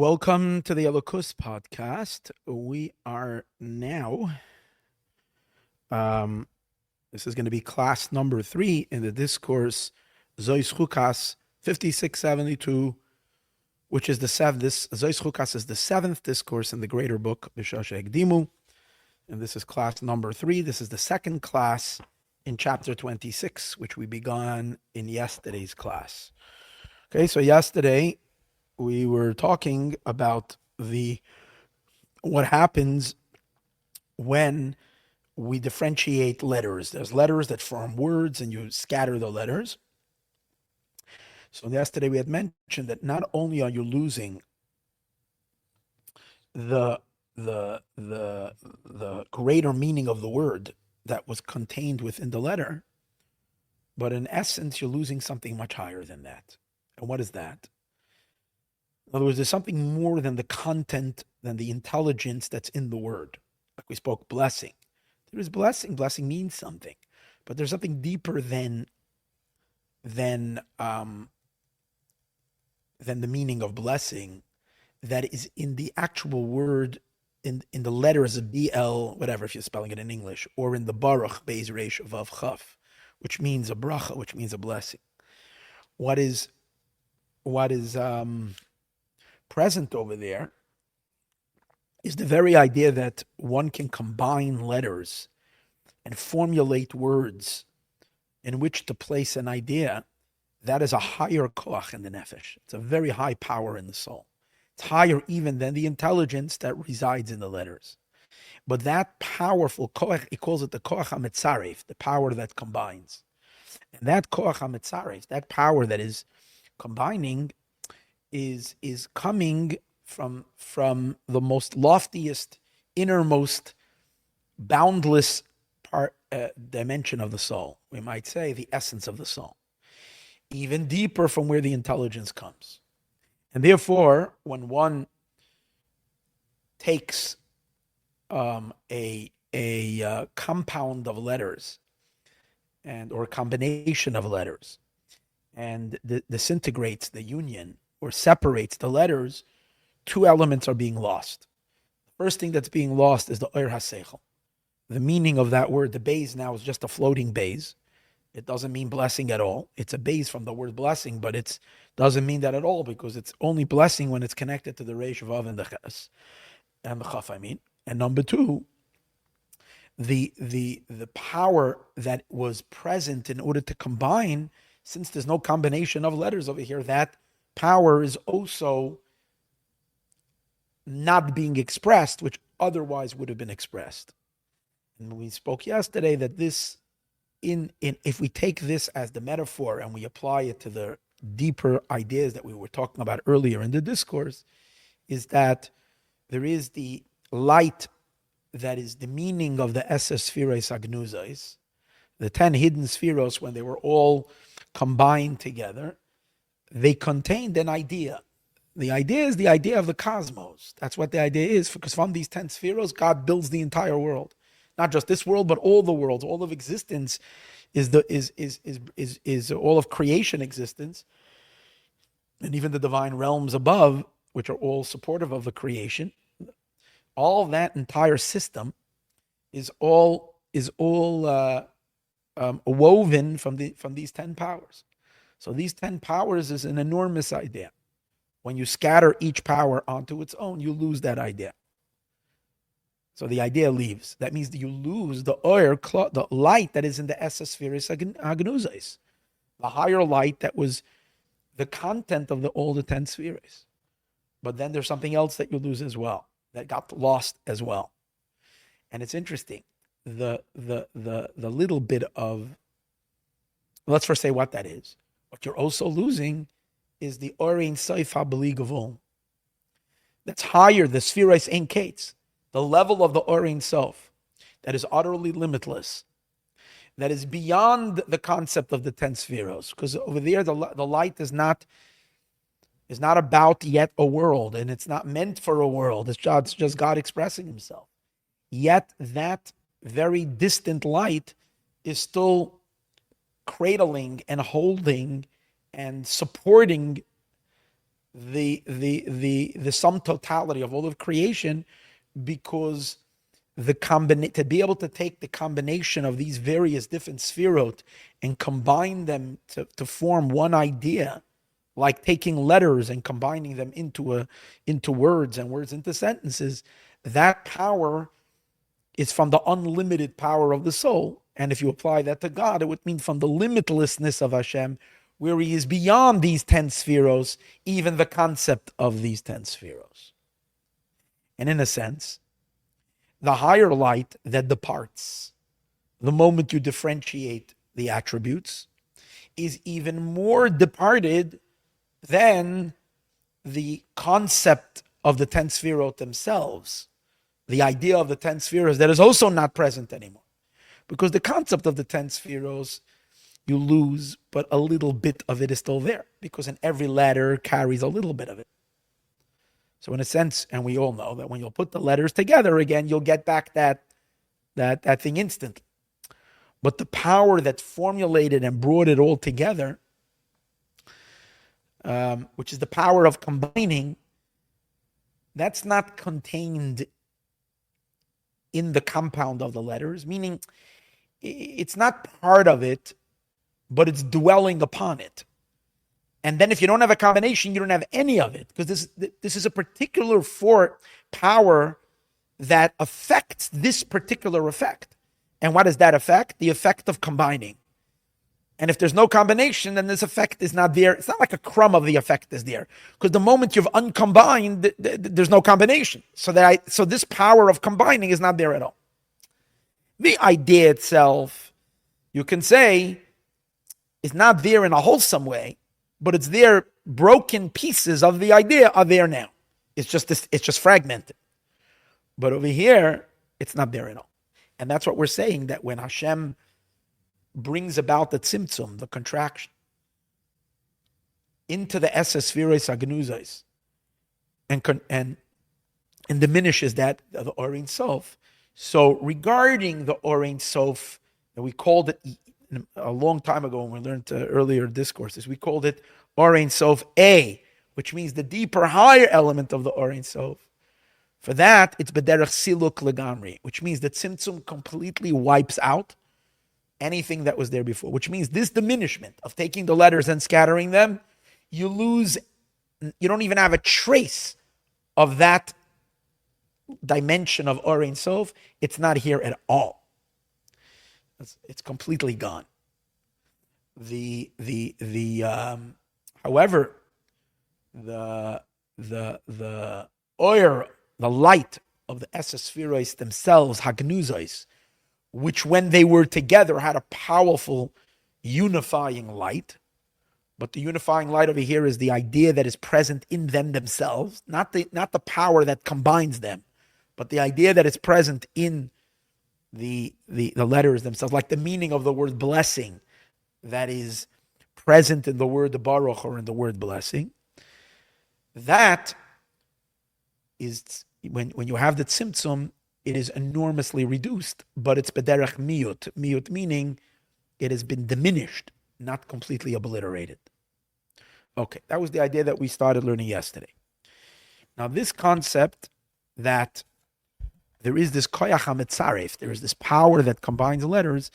Welcome to the Elokus podcast. We are now, this is going to be class number 3 in the discourse Zois Chukas 5672, which is the seventh. This Zois Chukas is the 7th discourse in the greater book B'Shosha Hekdimu, and this is class number 3. This is the second class in chapter 26, which we began in yesterday's class. Okay, so yesterday we were talking about what happens when we differentiate letters. There's letters that form words, and you scatter the letters. So yesterday we had mentioned that not only are you losing the greater meaning of the word that was contained within the letter, but in essence you're losing something much higher than that. And what is that? In other words, there's something more than the content, than the intelligence that's in the word. Like we spoke, blessing. There is blessing. Blessing means something, but there's something deeper than the meaning of blessing that is in the actual word, in the letters of BL, whatever, if you're spelling it in English, or in the Baruch, Beis Reish Vav Chaf, which means a bracha, which means a blessing. What is present over there is the very idea that one can combine letters and formulate words in which to place an idea. That is a higher koach in the nefesh. It's a very high power in the soul. It's higher even than the intelligence that resides in the letters. But that powerful koach, he calls it the koach hametzaref, the power that combines. And that koach hametzaref, that power that is combining, is coming from the most loftiest, innermost, boundless dimension of the soul. We might say the essence of the soul, even deeper from where the intelligence comes. And therefore, when one takes a compound of letters or a combination of letters and disintegrates the union or separates the letters, two elements are being lost. The first thing that's being lost is the Oir HaSeichel. The meaning of that word, the beis now is just a floating beis. It doesn't mean blessing at all. It's a beis from the word blessing, but it doesn't mean that at all, because it's only blessing when it's connected to the Reish Vav and the Ches and the Chaf. And number two, the power that was present in order to combine, since there's no combination of letters over here, that power is also not being expressed, which otherwise would have been expressed. And we spoke yesterday that this, if we take this as the metaphor and we apply it to the deeper ideas that we were talking about earlier in the discourse, is that there is the light that is the meaning of the Eses Spheres Agnuzais, the 10 hidden spheros, when they were all combined together, they contained an idea. The idea is the idea of the cosmos. That's what the idea is, because from these 10 spheros, God builds the entire world. Not just this world, but all the worlds. All of existence is all of creation existence, and even the divine realms above, which are all supportive of the creation. All that entire system is all woven from these 10 powers. So these 10 powers is an enormous idea. When you scatter each power onto its own, you lose that idea. So the idea leaves. That means that you lose the the light that is in the Eses Spheres Agnuzais, the higher light that was the content of all the 10 spheres. But then there's something else that you lose as well, that got lost as well. And it's interesting. The little bit of, let's first say what that is. What you're also losing is the Orein Seif HaBeli Gavul. That's higher, the Spheres Ein Kates, the level of the Orein Sof, that is utterly limitless, that is beyond the concept of the 10 spheros. Because over there, the light is not about yet a world, and it's not meant for a world. It's just God expressing himself. Yet that very distant light is still cradling and holding and supporting the sum totality of all of creation, because to be able to take the combination of these various different sphirot and combine them to form one idea, like taking letters and combining them into words and words into sentences, that power is from the unlimited power of the soul. And if you apply that to God, it would mean from the limitlessness of Hashem, where he is beyond these 10 spheros, even the concept of these 10 spheros. And in a sense, the higher light that departs the moment you differentiate the attributes is even more departed than the concept of the 10 spherot themselves, the idea of the 10 spheros that is also not present anymore. Because the concept of the 10 spheros you lose, but a little bit of it is still there, because in every letter carries a little bit of it. So in a sense, and we all know that when you'll put the letters together again, you'll get back that thing instantly. But the power that formulated and brought it all together, which is the power of combining, that's not contained in the compound of the letters, meaning it's not part of it, but it's dwelling upon it. And then if you don't have a combination, you don't have any of it, because this is a particular power that affects this particular effect. And what is that effect? The effect of combining. And if there's no combination, then this effect is not there. It's not like a crumb of the effect is there, because the moment you've uncombined, there's no combination. So this power of combining is not there at all. The idea itself, you can say, is not there in a wholesome way, but it's there. Broken pieces of the idea are there now. It's just fragmented. But over here, it's not there at all. And that's what we're saying, that when Hashem brings about the tzimtzum, the contraction, into the esses spheros hagnuzos, and diminishes that the Orein Sof. So regarding the Orein Sof, and we called it a long time ago when we learned earlier discourses, we called it Orein Sof A, which means the deeper, higher element of the Orein Sof. For that, it's bederach siluk legamri, which means that tzimtzum completely wipes out anything that was there before, which means this diminishment of taking the letters and scattering them, you don't even have a trace of that dimension of Orein Sof. It's not here at all. It's completely gone. However, the oyer, the light of the esespheros themselves, hagnuzos, which when they were together had a powerful unifying light. But the unifying light over here is the idea that is present in them themselves, not the power that combines them, but the idea that is present in the letters themselves, like the meaning of the word blessing that is present in the word baruch or in the word blessing. That is, when you have the tzimtzum, it is enormously reduced, but it's bederach miyut. Miyut meaning it has been diminished, not completely obliterated. Okay, that was the idea that we started learning yesterday. Now this concept that there is this koyach hametzaref, there is this power that combines letters,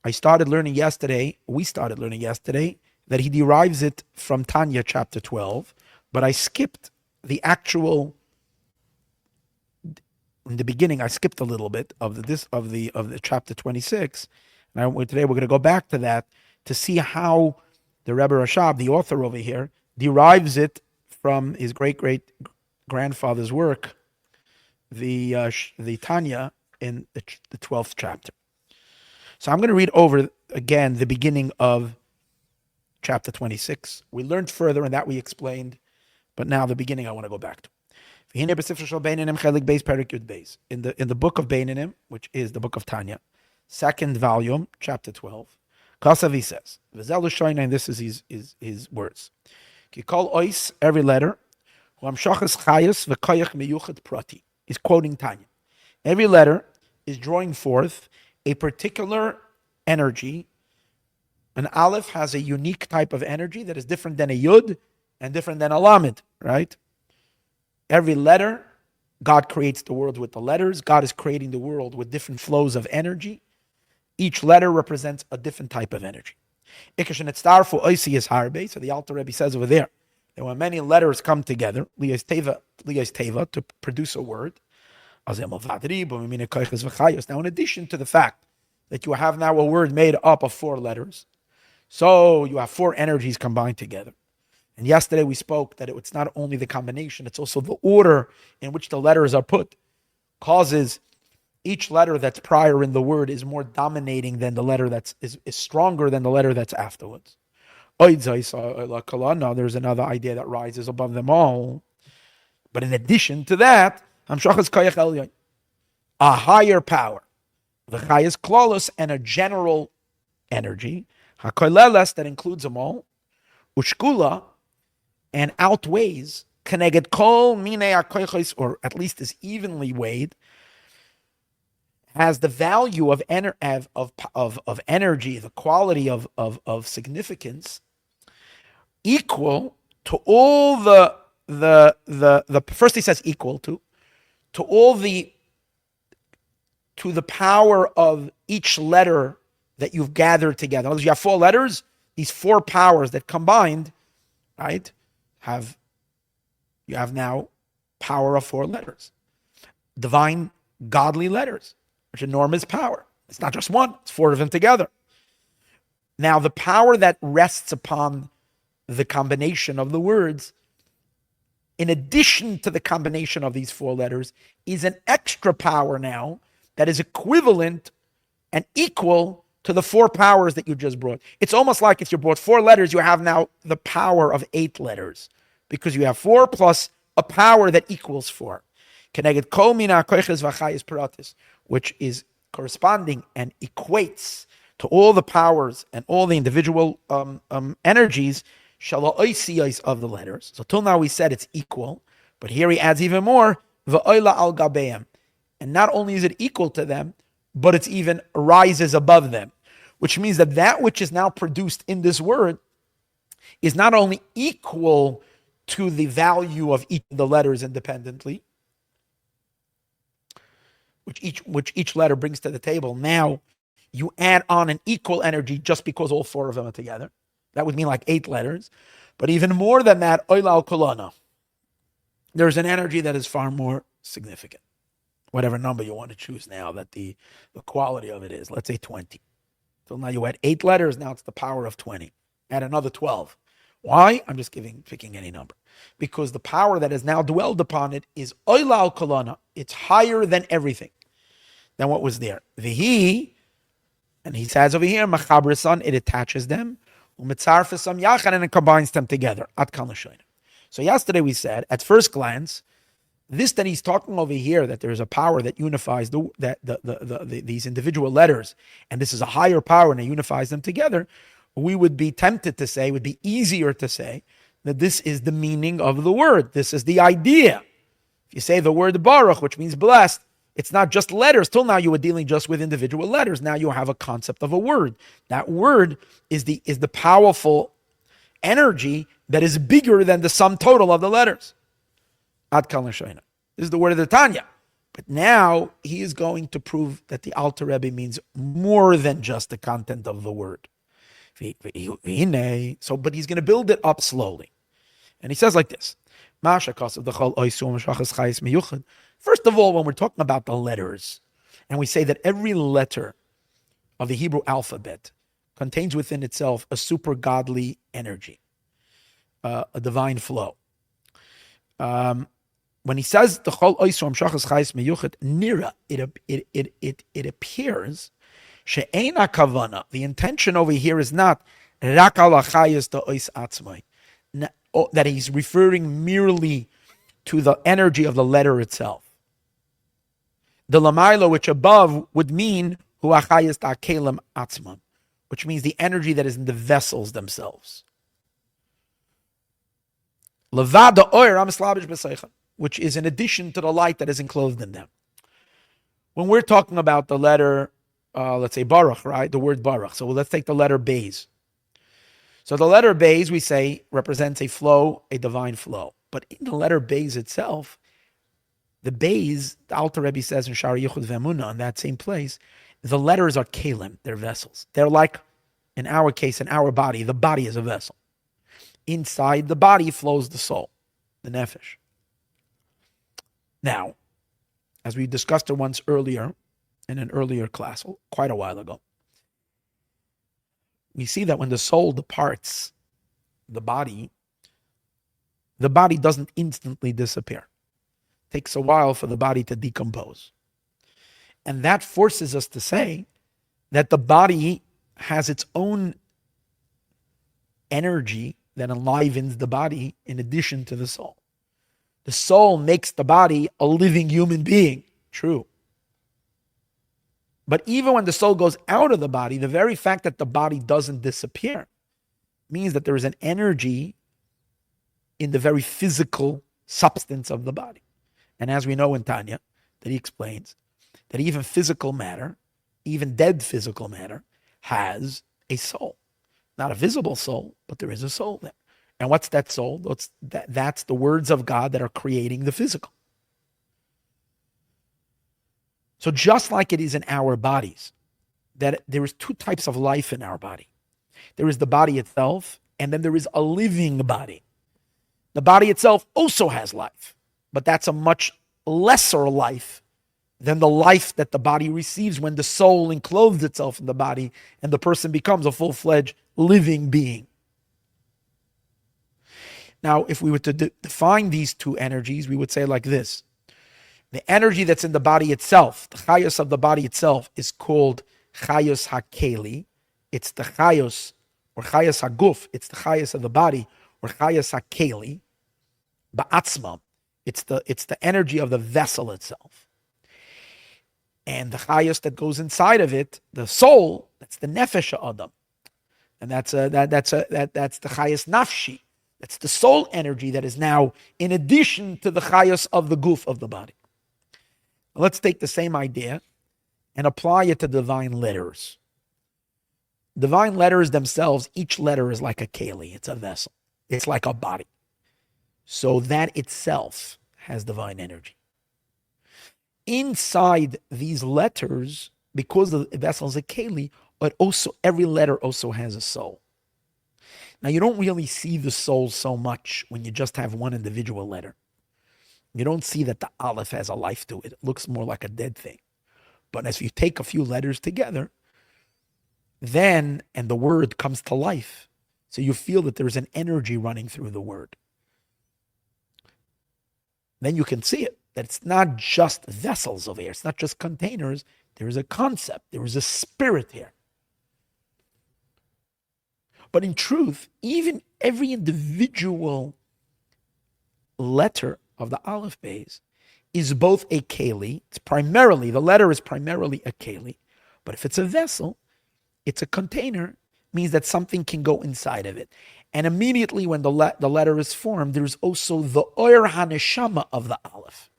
we started learning yesterday, that he derives it from Tanya chapter 12, but I skipped the actual, in the beginning, I skipped a little bit of the chapter 26, and today we're going to go back to that to see how the Rebbe Rashab, the author over here, derives it from his great-great-grandfather's work, the Tanya in the 12th chapter. So I'm going to read over again the beginning of chapter 26. We learned further, and that we explained, but now the beginning I want to go back to. In the book of Beinanim, which is the book of Tanya, second volume, chapter 12, Kasavi says, and this is his words. Every letter, is quoting Tanya. Every letter is drawing forth a particular energy. An aleph has a unique type of energy that is different than a yud and different than a lamed. right? Every letter, God creates the world with the letters. God is creating the world with different flows of energy. Each letter represents a different type of energy. So the Alter Rebbe says over there that when many letters come together, liyas teva, to produce a word, now in addition to the fact that you have now a word made up of 4 letters, so you have 4 energies combined together. And yesterday we spoke that it's not only the combination, it's also the order in which the letters are put causes each letter that's prior in the word is more dominating than the letter is stronger than the letter that's afterwards. Now there's another idea that rises above them all. But in addition to that, a higher power, the chayas klolos, and a general energy, hakoleles, that includes them all, ushkula, and outweighs keneged kol minei hakoychos, or at least is evenly weighed, has the value of energy, the quality of significance, equal to all the first he says equal to the power of each letter that you've gathered together. In other words, you have 4 letters, these 4 powers that combined, right, you have now power of 4 letters. Divine, godly letters, which enormous power. It's not just one, it's 4 of them together. Now, the power that rests upon the combination of the words, in addition to the combination of these 4 letters, is an extra power now that is equivalent and equal to the 4 powers that you just brought. It's almost like if you brought 4 letters, you have now the power of 8 letters, because you have 4 plus a power that equals 4. Which is corresponding and equates to all the powers and all the individual energies of the letters. So till now we said it's equal, but here he adds even more, and not only is it equal to them, but it's even rises above them, which means that which is now produced in this word is not only equal to the value of each of the letters independently, which each letter brings to the table. Now you add on an equal energy just because all 4 of them are together. That would mean like 8 letters. But even more than that, oila al kolana, there's an energy that is far more significant. Whatever number you want to choose now, that the quality of it is. Let's say 20. So now you add 8 letters, now it's the power of 20. Add another 12. Why? I'm just picking any number. Because the power that is now dwelled upon it is oila al kolana. It's higher than everything, than what was there. Vihi, and he says over here, machabrisan, it attaches them, umitzarfasam yachan, and it combines them together. At kan l'shoyna. So yesterday we said, at first glance, this that he's talking over here, that there is a power that unifies these individual letters, and this is a higher power and it unifies them together, we would be tempted to say, would be easier to say, that this is the meaning of the word. This is the idea. If you say the word baruch, which means blessed, it's not just letters. Till now you were dealing just with individual letters. Now you have a concept of a word. That word is the powerful energy that is bigger than the sum total of the letters. Ad kal l'shoyna. This is the word of the Tanya. But now he is going to prove that the Alter Rebbe means more than just the content of the word. So, but he's going to build it up slowly. And he says like this. First of all, when we're talking about the letters, and we say that every letter of the Hebrew alphabet contains within itself a super godly energy, a divine flow. When he says the chol oisrom shachas chayis meyuchet nira, it appears she'ena kavana. The intention over here is not rak al achayis da ois atzmai, that he's referring merely to the energy of the letter itself. The lamailo, which above would mean hu achayis da kelim atzman, which means the energy that is in the vessels themselves. Levada oir amislabish b'seichel, which is in addition to the light that is enclosed in them. When we're talking about the letter, let's say Baruch, right? The word Baruch. So let's take the letter Beis. So the letter Beis, we say, represents a flow, a divine flow. But in the letter Beis itself, the Beis, the Alter Rebbe says in Shari Yichud Ve'emunah, in that same place, the letters are kelim, they're vessels. They're like, in our case, in our body, the body is a vessel. Inside the body flows the soul, the nefesh. Now, as we discussed it once earlier, in an earlier class, quite a while ago, we see that when the soul departs the body doesn't instantly disappear. It takes a while for the body to decompose. And that forces us to say that the body has its own energy that enlivens the body in addition to the soul. The soul makes the body a living human being. True. But even when the soul goes out of the body, the very fact that the body doesn't disappear means that there is an energy in the very physical substance of the body. And as we know in Tanya, that he explains, that even physical matter, even dead physical matter, has a soul. Not a visible soul, but there is a soul there. And what's that soul? That's the words of God that are creating the physical. So just like it is in our bodies, that there is two types of life in our body. There is the body itself, and then there is a living body. The body itself also has life, but that's a much lesser life than the life that the body receives when the soul encloses itself in the body and the person becomes a full-fledged living being. Now, if we were to define these two energies, we would say like this. The energy that's in the body itself, the chayos of the body itself, is called chayos hakeli. It's the chayos, or chayos haguf. It's the chayos of the body, or chayos hakeli. Ba'atzma. It's the energy of the vessel itself. And the chayos that goes inside of it, the soul, that's the nefesh adam. And that's the chayos nafshi. That's the soul energy that is now in addition to the chayos of the guf of the body. Let's take the same idea and apply it to divine letters. Divine letters themselves, each letter is like a keli. It's a vessel. It's like a body. So that itself has divine energy. Inside these letters, because the vessel is a keli, but also every letter also has a soul. Now, you don't really see the soul so much when you just have one individual letter. You don't see that the aleph has a life to it. It looks more like a dead thing. But as you take a few letters together, then, and the word comes to life. So you feel that there's an energy running through the word. Then you can see it, that it's not just vessels over here. It's not just containers. There is a concept. There is a spirit here. But in truth, even every individual letter of the aleph beis is both a keli. It's primarily, the letter is primarily a keli. But if it's a vessel, it's a container, means that something can go inside of it. And immediately when the letter is formed, there's also the oir haneshama of the aleph.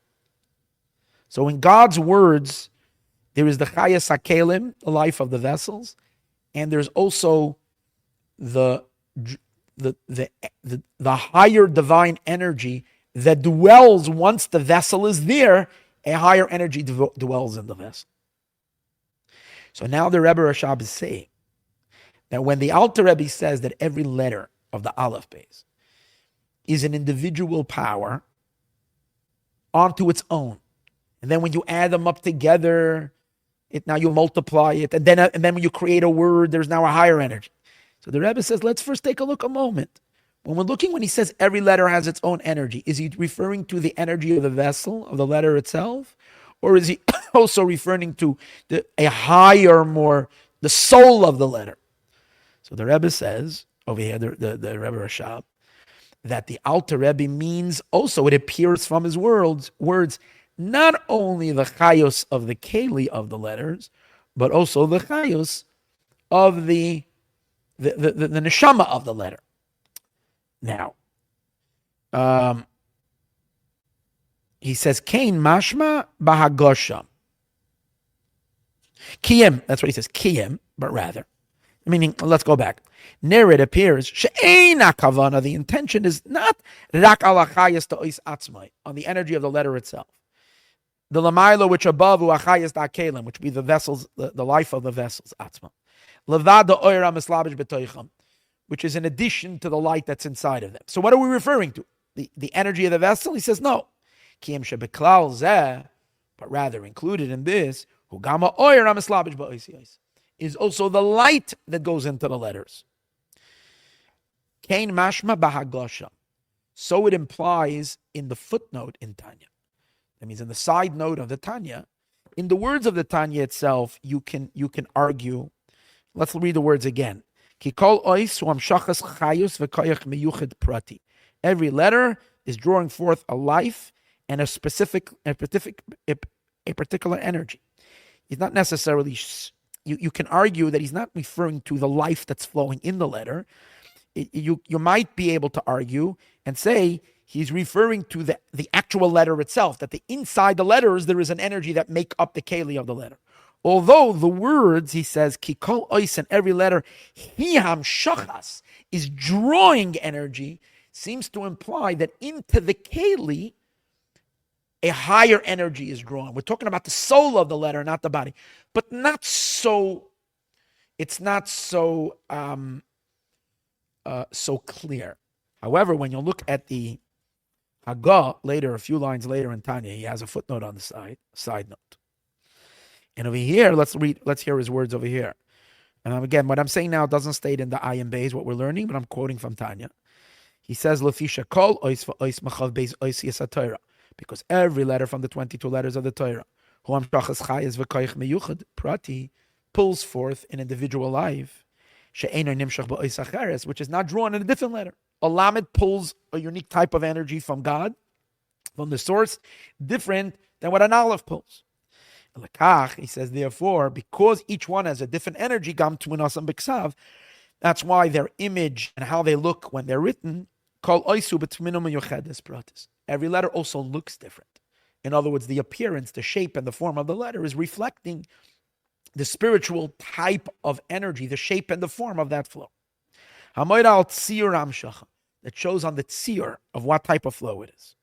So in God's words, there is the chayas hakelim, the life of the vessels, and there's also the higher divine energy that dwells once the vessel is there. A higher energy dwells in the vessel. So now the Rebbe Rashab is saying that when the Alter Rebbe says that every letter of the aleph beis is an individual power onto its own, and then when you add them up together, now you multiply it, and then when you create a word, there's now a higher energy. So the Rebbe says, let's first take a look a moment. When he says every letter has its own energy, is he referring to the energy of the vessel, of the letter itself? Or is he also referring to a higher, the soul of the letter? So the Rebbe says, over here, the Rebbe Rashab, that the Alter Rebbe means also, it appears from his words, not only the chayos of the keli of the letters, but also the chayos of the neshama of the letter. Now, he says, Kain mashma bahagosha. Kiyem, that's what he says, kiyem, but rather. Meaning, let's go back. Near it appears, she'eina kavana, the intention is not rak al achayas ta'is atzmai, on the energy of the letter itself. The lamailo, which above, uachayas da'kelim, which be the vessels, the life of the vessels, atzma. Levad da'oira mislabish b'toicham, which is in addition to the light that's inside of them. So what are we referring to? The energy of the vessel? He says, no. Kiyem shebeklal zeh, but rather included in this, hugama oira mislabish ba'oisiyos, is also the light that goes into the letters. Kain mashma bahagosha. So it implies in the footnote in Tanya. That means in the side note of the Tanya. In the words of the Tanya itself, you can argue. Let's read the words again. Every letter is drawing forth a life and a particular energy. He's not necessarily. You can argue that he's not referring to the life that's flowing in the letter. You might be able to argue and say he's referring to the actual letter itself, that inside the letters there is an energy that make up the keli of the letter. Although the words, he says, kikol ois, in every letter, hiham shachas, is drawing energy, seems to imply that into the keli, a higher energy is drawn. We're talking about the soul of the letter, not the body. But not so, it's not so so clear. However, when you look at the Haggah later, a few lines later in Tanya, he has a footnote on the side note. And over here, let's hear his words over here. And again, what I'm saying now doesn't state in the Ayin Beis what we're learning, but I'm quoting from Tanya. He says, Lefisha kol ois v'ois machav beis ois yis ha-Torah, because every letter from the 22 letters of the Torah, huam shachas chayes v'koich meyuchad prati, pulls forth an individual life, she'eino nimshach b'ois acheres, which is not drawn in a different letter. A lamed pulls a unique type of energy from God, from the source, different than what an aleph pulls. He says, therefore, because each one has a different energy, gam tuminasam b'ksav, that's why their image and how they look when they're written, kol oisu b'tminum yochedes pratis. Every letter also looks different. In other words, the appearance, the shape, and the form of the letter is reflecting the spiritual type of energy, the shape and the form of that flow. Hamoid al tzir amshacha, that shows on the tzir of what type of flow it is.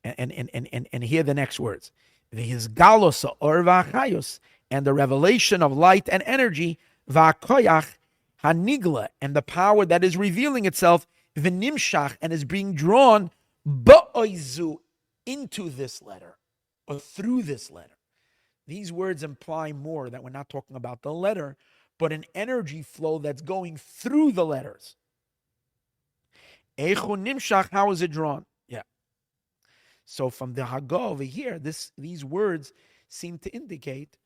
And hear the next words. His galos or v'achayos, and the revelation of light and energy, v'akoyach hanigla, and the power that is revealing itself, v'nimshach, and is being drawn ba'oizu, into this letter, or through this letter. These words imply more that we're not talking about the letter, but an energy flow that's going through the letters. Eichu nimshach, how is it drawn? Yeah. So from the Haggah over here, these words seem to indicate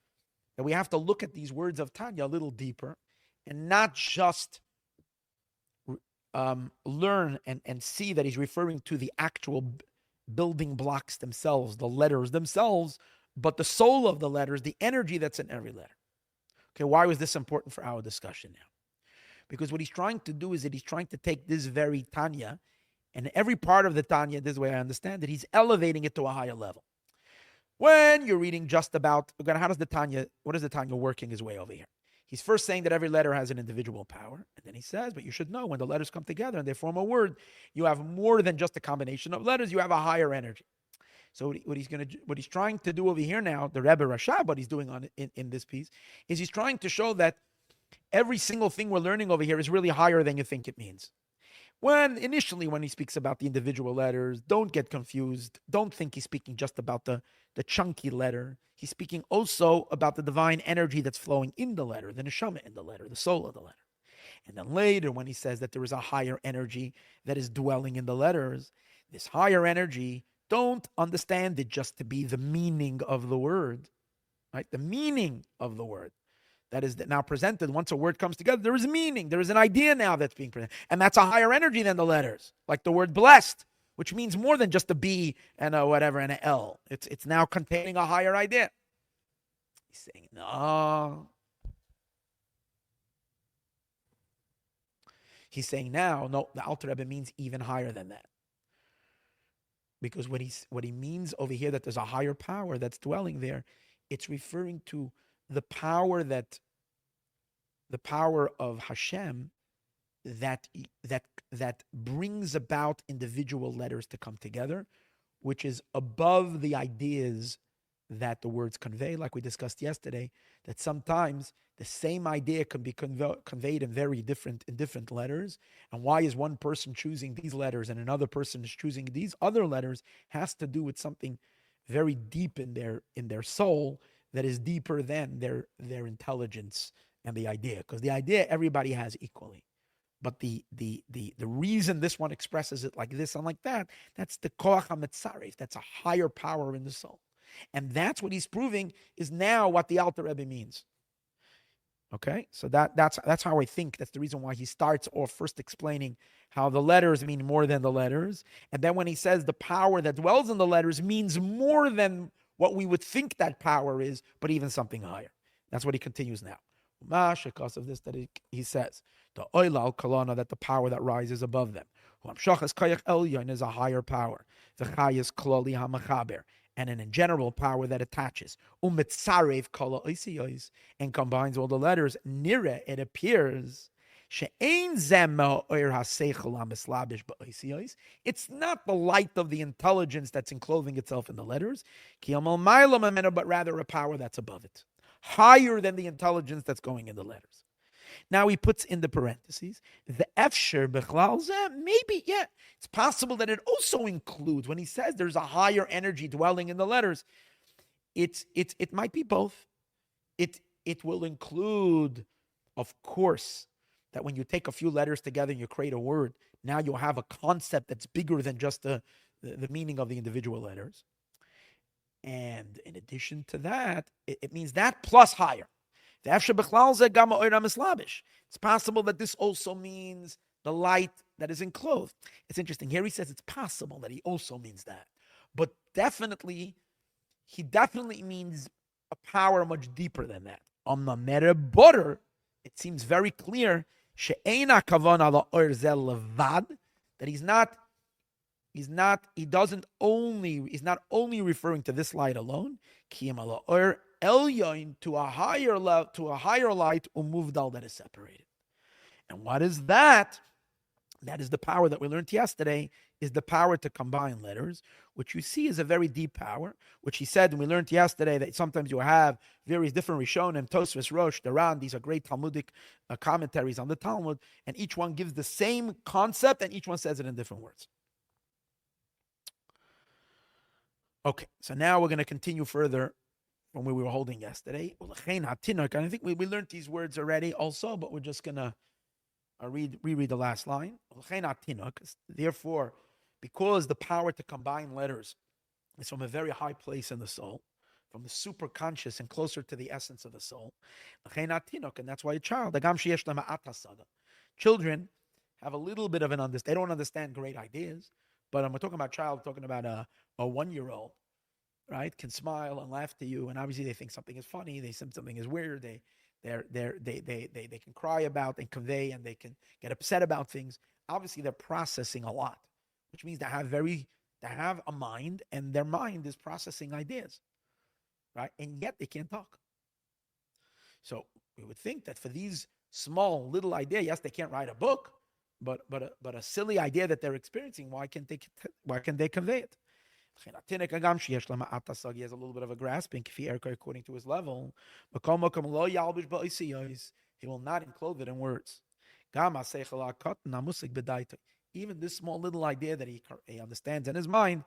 that we have to look at these words of Tanya a little deeper and not just learn and see that he's referring to the actual building blocks themselves, the letters themselves, but the soul of the letters, the energy that's in every letter. Okay, why was this important for our discussion now? Because what he's trying to do is that he's trying to take this very Tanya, and every part of the Tanya, this way I understand it, he's elevating it to a higher level. When you're reading just about, again, what is the Tanya working his way over here? He's first saying that every letter has an individual power, and then he says, but you should know when the letters come together and they form a word, you have more than just a combination of letters, you have a higher energy. So what he's trying to do over here now, the Rebbe Rashab, what he's doing in this piece, is he's trying to show that every single thing we're learning over here is really higher than you think it means. When he speaks about the individual letters, don't get confused. Don't think he's speaking just about the chunky letter. He's speaking also about the divine energy that's flowing in the letter, the neshama in the letter, the soul of the letter. And then later, when he says that there is a higher energy that is dwelling in the letters, this higher energy, don't understand it just to be the meaning of the word, right? The meaning of the word that is now presented. Once a word comes together, there is a meaning. There is an idea now that's being presented. And that's a higher energy than the letters, like the word blessed, which means more than just a B and a whatever and an L. It's now containing a higher idea. He's saying, no. He's saying now, no, the Alter Rebbe means even higher than that. Because what he means over here, that there's a higher power that's dwelling there, it's referring to the power that the power of Hashem that brings about individual letters to come together, which is above the ideas that the words convey, like we discussed yesterday, that sometimes the same idea can be conveyed in different letters. And why is one person choosing these letters and another person is choosing these other letters has to do with something very deep in their soul that is deeper than their intelligence and the idea. Because the idea everybody has equally. But the reason this one expresses it like this and like that, that's the koach hametzaref. That's a higher power in the soul. And that's what he's proving is now what the Alter Rebbe means. Okay, so that's how I think. That's the reason why he starts off first explaining how the letters mean more than the letters. And then when he says the power that dwells in the letters means more than what we would think that power is, but even something higher. That's what he continues now. Because of this, that he says, the oilal kalana, that the power that rises above them. Chukas is a higher power. The chayas klali hamachaber, and in general power that attaches. Umetzarev kala oisiyos, and combines all the letters. Nire, it appears. It's not the light of the intelligence that's enclosing itself in the letters, but rather a power that's above it, higher than the intelligence that's going in the letters. Now he puts in the parentheses, the efsher bechlal zeh, maybe, yeah, it's possible that it also includes, when he says there's a higher energy dwelling in the letters, it might be both. It will include, of course, that when you take a few letters together and you create a word, now you'll have a concept that's bigger than just the meaning of the individual letters. And in addition to that, it means that plus higher. It's possible that this also means the light that is enclosed. It's interesting. Here he says it's possible that he also means that. But he definitely means a power much deeper than that. On the meta border, it seems very clear that he's not only referring to this light alone, to a higher light, umuvdal, that is separated. And what is that? That is the power that we learned yesterday, is the power to combine letters, which you see is a very deep power, which he said, and we learned yesterday that sometimes you have various different Rishonim, Tosfos, Rosh, Daran. These are great Talmudic commentaries on the Talmud, and each one gives the same concept, and each one says it in different words. Okay, so now we're going to continue further from where we were holding yesterday. And I think we learned these words already also, but we're just going to reread the last line. Therefore, because the power to combine letters is from a very high place in the soul, from the superconscious and closer to the essence of the soul, and that's why a child, children have a little bit of an understanding. They don't understand great ideas, but we're talking about child, talking about a 1-year-old, right? Can smile and laugh to you, and obviously they think something is funny. They think something is weird. They can cry about and convey, and they can get upset about things. Obviously, they're processing a lot, which means they have a mind, and their mind is processing ideas, right? And yet they can't talk. So we would think that for these small little ideas, yes, they can't write a book, but a silly idea that they're experiencing, why can they convey it? He has a little bit of a grasping according to his level. He will not enclose it in words. Even this small little idea that he understands in his mind,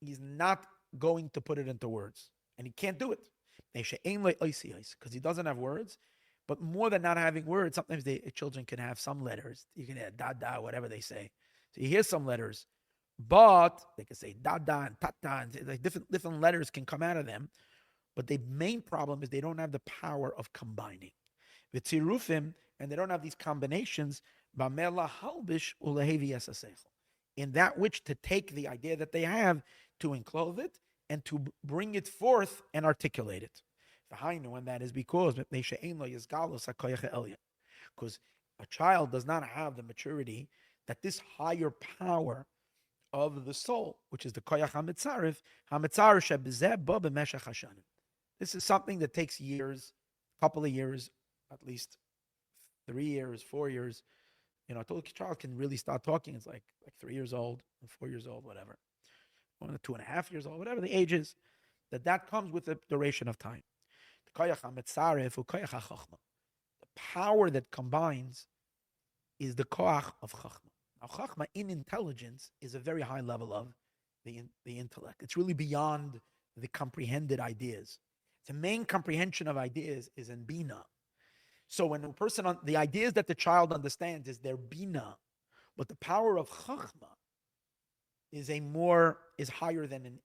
he's not going to put it into words. And he can't do it. Because he doesn't have words. But more than not having words, sometimes children can have some letters. You can have da, whatever they say. So you hear some letters. But they can say dada and tata, and like different letters can come out of them. But the main problem is they don't have the power of combining. V'tzirufim, and they don't have these combinations. B'mela halbish ulehevi esaseichel, in that which to take the idea that they have, to enclose it and to bring it forth and articulate it. And that is because a child does not have the maturity that this higher power of the soul, which is the koyach hametzaref, this is something that takes years, couple of years, at least 3 years, 4 years, until a child can really start talking. It's like 3 years old, 4 years old, whatever, 2.5 years old, whatever the age is. That comes with the duration of time. The power that combines is the koach of chachma. Now, chachma in intelligence is a very high level of the intellect. It's really beyond the comprehended ideas. The main comprehension of ideas is in bina. So when the ideas that the child understands is their bina, but the power of chachma is higher than in.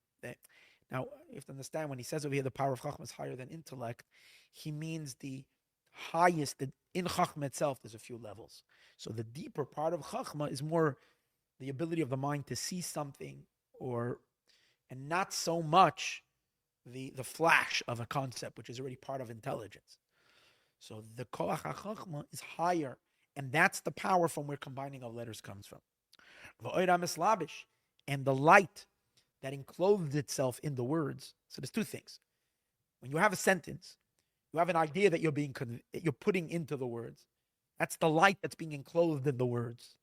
Now, you have to understand when he says over here the power of chachma is higher than intellect, he means the highest. In chachma itself, there's a few levels. So the deeper part of chachma is more the ability of the mind to see something, and not so much the flash of a concept, which is already part of intelligence. So the koach chachma is higher, and that's the power from where combining of letters comes from. And the light that enclosed itself in the words. So there's two things. When you have a sentence, you have an idea that you're putting into the words. That's the light that's being enclosed in the words.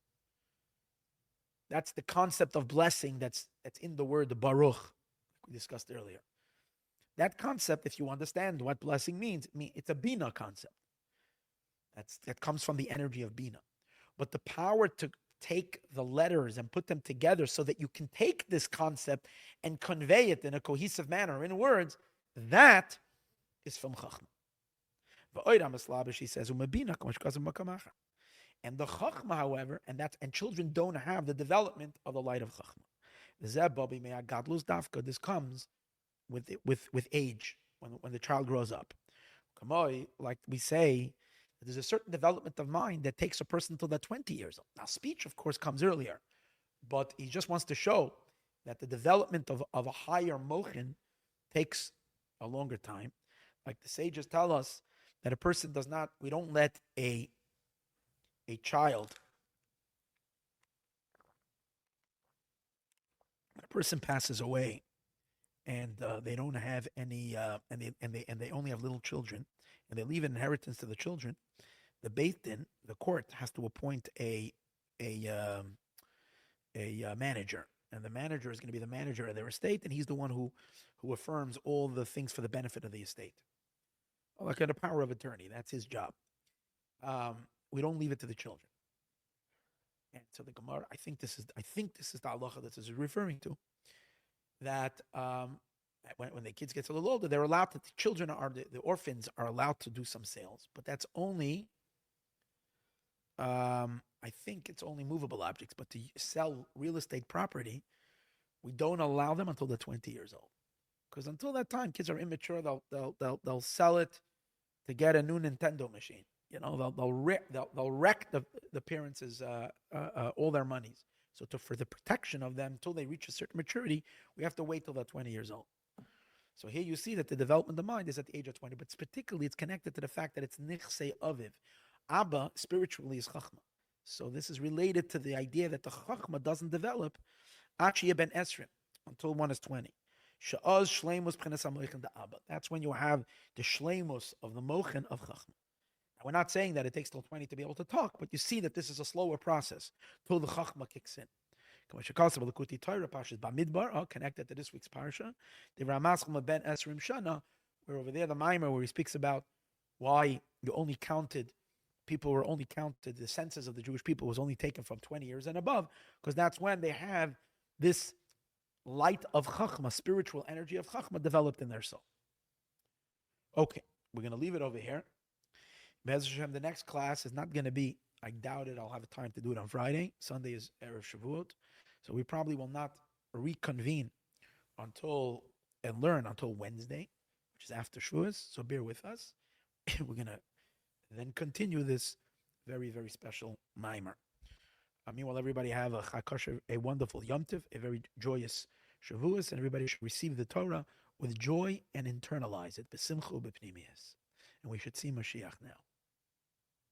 That's the concept of blessing that's in the word, the baruch, like we discussed earlier. That concept, if you understand what blessing means, it's a bina concept. That comes from the energy of bina. But the power to take the letters and put them together so that you can take this concept and convey it in a cohesive manner in words, that is from chachma. She says, and the chachma, however, and children don't have the development of the light of chachma. This comes with age, when the child grows up. Like we say, there's a certain development of mind that takes a person until they're 20 years old. Now, speech, of course, comes earlier, but he just wants to show that the development of a higher mochin takes a longer time. Like the sages tell us that a person we don't let a child, when a person passes away and they don't have any, and they only have little children, and they leave an inheritance to the children, the Beit Din, the court, has to appoint a manager, and the manager is going to be the manager of their estate, and he's the one who affirms all the things for the benefit of the estate. Like a power of attorney, that's his job. We don't leave it to the children. And so the Gemara, I think this is the halacha that this is referring to. That when the kids get a little older, they're allowed to. The orphans are allowed to do some sales, but that's only. I think it's only movable objects, but to sell real estate property, we don't allow them until they're 20 years old, because until that time, kids are immature. They'll sell it to get a new Nintendo machine. They'll wreck the parents' all their monies. So for the protection of them until they reach a certain maturity, we have to wait till they're 20 years old. So here you see that the development of the mind is at the age of 20, but particularly it's connected to the fact that it's nichsei aviv. Abba spiritually is chachma. So this is related to the idea that the chachma doesn't develop achiyah ben esrim until one is 20. Sha'az shleimus b'chinas ha-mochen de Abba. That's when you have the shleimus of the mochen of chachma. Now, we're not saying that it takes till 20 to be able to talk, but you see that this is a slower process till the chachma kicks in. Connected to this week's parsha, the Ramaschal ben Esrim Shana, where over there the Maamor, where he speaks about why people were only counted, the census of the Jewish people was only taken from 20 years and above, because that's when they have this light of chachma, spiritual energy of chachma developed in their soul. Okay, we're going to leave it over here. Be'ez Hashem, the next class is not going to be, I doubt it, I'll have time to do it on Friday. Sunday is Erev Shavuot. So we probably will not reconvene until Wednesday, which is after Shavuos. So bear with us. We're going to then continue this very, very special Maamor. Meanwhile, everybody have a wonderful Yom Tov, a very joyous Shavuos, and everybody should receive the Torah with joy and internalize it. B'simcha u'b'pnimiyas. And we should see Mashiach now.